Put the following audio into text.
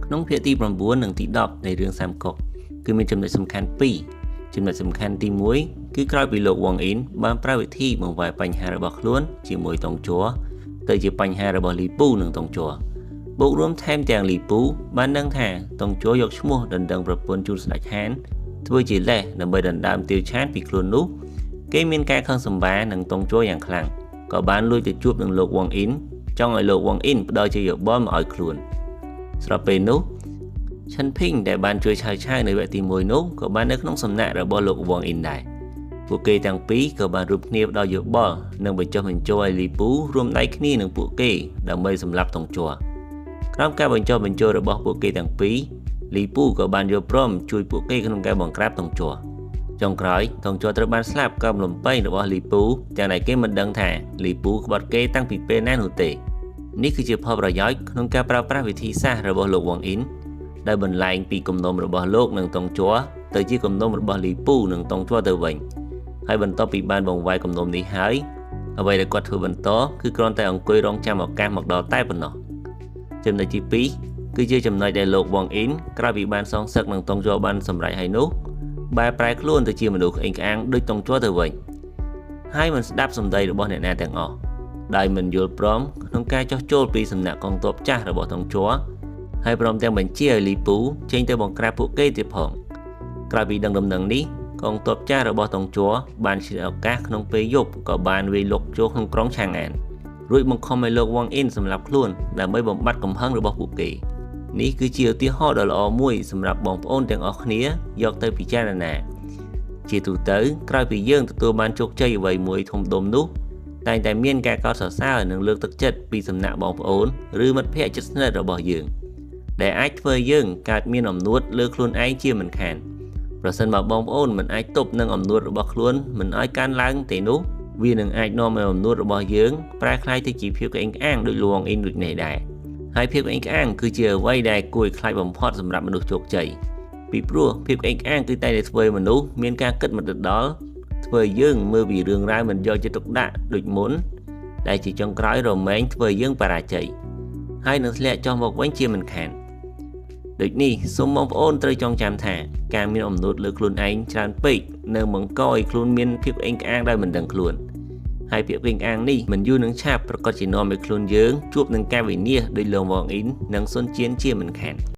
ក្នុងភាគទី9និងទី10នៃរឿងសាមកុកគឺមានចំណុចសំខាន់2ចំណុចសំខាន់ទី1គឺក្រោយពីលោក Wang In បានប្រើវិធីបង្វែរបញ្ហារបស់ខ្លួនជាមួយតុងជ័រទៅជាបញ្ហារបស់លីពូនិងតុងជ័របូករួមថែមទាំងលីពូបានដឹងថាតុងជ័រយកឈ្មោះដណ្ដឹងប្រពន្ធជូនស្ដេចហានធ្វើជាលេសដើម្បីដណ្ដើមទាវឆានពីខ្លួននោះគេមានការខឹងសម្បានឹងតុងជ័រយ៉ាងខ្លាំងក៏បានលួចទៅជួបនឹងលោក Wang In ចង់ឲ្យលោក Wang In ផ្ដល់ជាយោបល់មកឲ្យខ្លួនស្រាប់ពេលនោះឈិនភីងដែលបានជួយឆៅនៅវគ្គទី1នោះក៏បាននៅក្នុងសំណាក់របស់លោក Wang In ដែរពួកគេទាំងពីរក៏បានរួបគ្នាផ្ដល់យោបល់និងបញ្ចុះបញ្ចូលឲ្យលីពូរួមដៃគ្នានឹងពួកគេដើម្បីសម្លាប់តុងជ័រក្រោមការបញ្ចុះបញ្ចូលរបស់ពួកគេទាំងពីរលីពូក៏បានយល់ព្រមជួយពួកគេក្នុងការបង្ក្រាបតុងជ័រចុងក្រោយតុងជ័រត្រូវបានស្លាប់ក្រោមលំពែងរបស់លីពូទាំងដែលគេមិនដឹងថាលីពូក្បត់គេតាំងពីពេលណានោះទេនេះគឺជាផលប្រយោជន៍ក្នុងការប្រើប្រាស់វិធីសាស្ត្ររបស់លោក Wang In ដែលបន្លែងពីគំនុំរបស់លោកនិងតុងជ័រទៅជាគំនុំរបស់លីពូនិងតុងជ័រទៅវិញហើយបន្ទាប់ពីបានបង្វែរគំនុំនេះហើយអ្វីដែលគាត់ធ្វើបន្តគឺគ្រាន់តែអង្គុយរងចាំឱកាសមកដល់តែប៉ុណ្ណោះចំណុចទី2គឺជាចំណុចដែលលោក Wang In ក្រោយពីបានសងសឹកនឹងតុងជ័របានសម្រេចហើយនោះបែរប្រែខ្លួនទៅជាមនុស្សក្អេងក្អាងដូចតុងជ័រទៅវិញហើយមិនស្ដាប់សម្ដីរបស់អ្នកណាទាំងអស់ដោយមិនយល់ព្រមក្នុងការចោះចូលពីសំណាក់កងទ័ពចាស់របស់តុងជ័រហើយព្រមទាំងបញ្ជាឲ្យលីពូចេញទៅបង្ក្រាបពួកគេទៀតផងក្រោយពីដឹងដំណឹងនេះកងទ័ពចាស់របស់តុងជ័របានឆ្លៀតឱកាសក្នុងពេលយប់ក៏បានវាយលុកចូលក្នុងក្រុងឆាងអានរួចបង្ខំឲ្យលោក Wang In សម្លាប់ខ្លួនដើម្បីបំបត្តិកំហឹងរបស់ពួកគេនេះគឺជាឧទាហរណ៍ដ៏ល្អមួយសម្រាប់បងប្អូនទាំងអស់គ្នាយកទៅពិចារណាជាទូទៅក្រោយពីយើងទទួលបានជោគជ័យអ្វីមួយធំដុំនោះតែងតែមានការកោតសរសើរនិងលើកទឹកចិត្តពីសំណាក់បងប្អូនឬមិត្តភ័ក្តិជិតស្និទ្ធរបស់យើងដែលអាចធ្វើយើងកើតមានអំនួតលើខ្លួនឯងជាមិនខានប្រសិនបើបងប្អូនមិនអាចទប់នឹងអំនួតរបស់ខ្លួនមិនឲ្យកើនឡើងទេនោះវានឹងអាចនាំឲ្យអំនួតរបស់យើងប្រែក្លាយទៅជាភាពក្អេងក្អាងដូចលោក Wang In ដូចនេះដែរហើយភាពក្អេងក្អាងគឺជាអ្វីដែលគួរឲ្យខ្លាចបំផុតសម្រាប់មនុស្សជោគជ័យពីព្រោះភាពក្អេងក្អាងគឺតែធ្វើឲ្យមនុស្សមានការគិតមិនដដល់ធ្វើឲ្យយើងមើលពីរឿងរ៉ាវមិនយកចិត្តទុកដាក់ដូចមុនដែលជាចុងក្រោយរមែងធ្វើឲ្យយើងបរាជ័យហើយនឹងធ្លាក់ចុះមកវិញជាមិនខានដូចនេះសូមបងប្អូនត្រូវចងចាំថាការមានអំនួតលើខ្លួនឯងច្រើនពេកនៅបង្កឲ្យខ្លួនមានភាពក្អេងក្អាងដោយមិនដឹងខ្លួនហើយភាពក្អេងក្អាងនេះមិនយូរនឹងឆាប់ប្រកាសជានាំឲ្យខ្លួនយើងជួបនឹងការវិនាសដោយលោក Wang In និងសុនជៀនជាមិនខាន